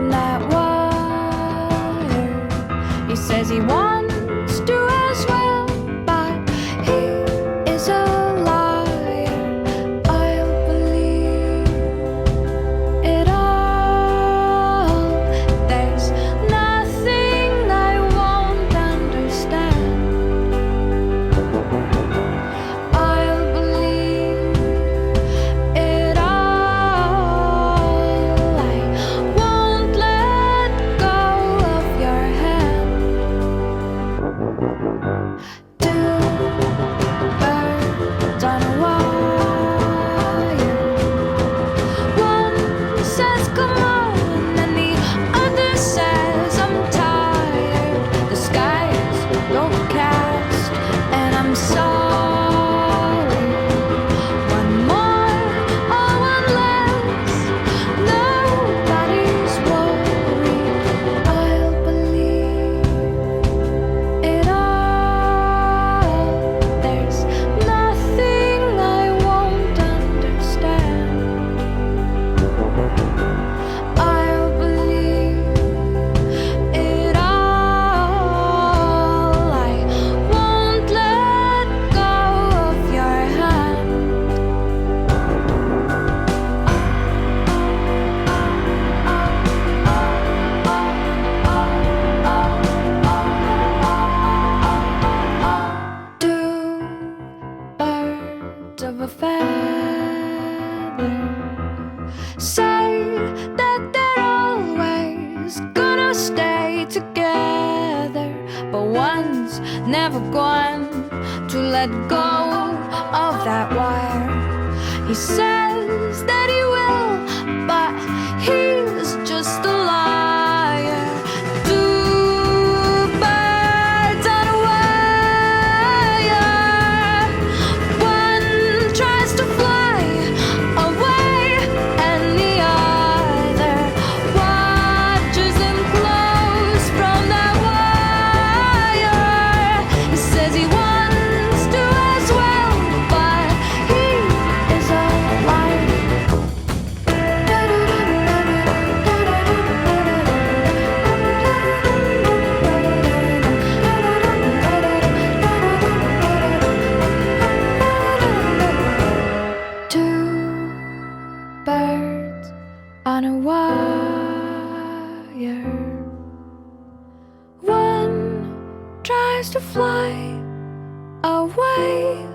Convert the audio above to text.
from that wire. He says he wants to as well, but he is a liar. I'll believe it all. There's nothing I won't understand. I'll believe it all. I won't let go of your hand. Two birds on a wire. One says come on, and the other says I'm tired. The sky is overcast, and I'm sorry. One more or one less, nobody's worried. I'll believe it all. There's nothing I won't understand. I'll believe it all. I won't let go of your hand. Two birds of a feather say that they're always gonna stay together, but one's never going to let go of that wire. He says that he will, but he's just a liar. Two birds on a wire. One tries to fly away, and the other watches him close from that wire. He says he wants to as well, but he is a liar. Two birds on a wire. One tries to fly away,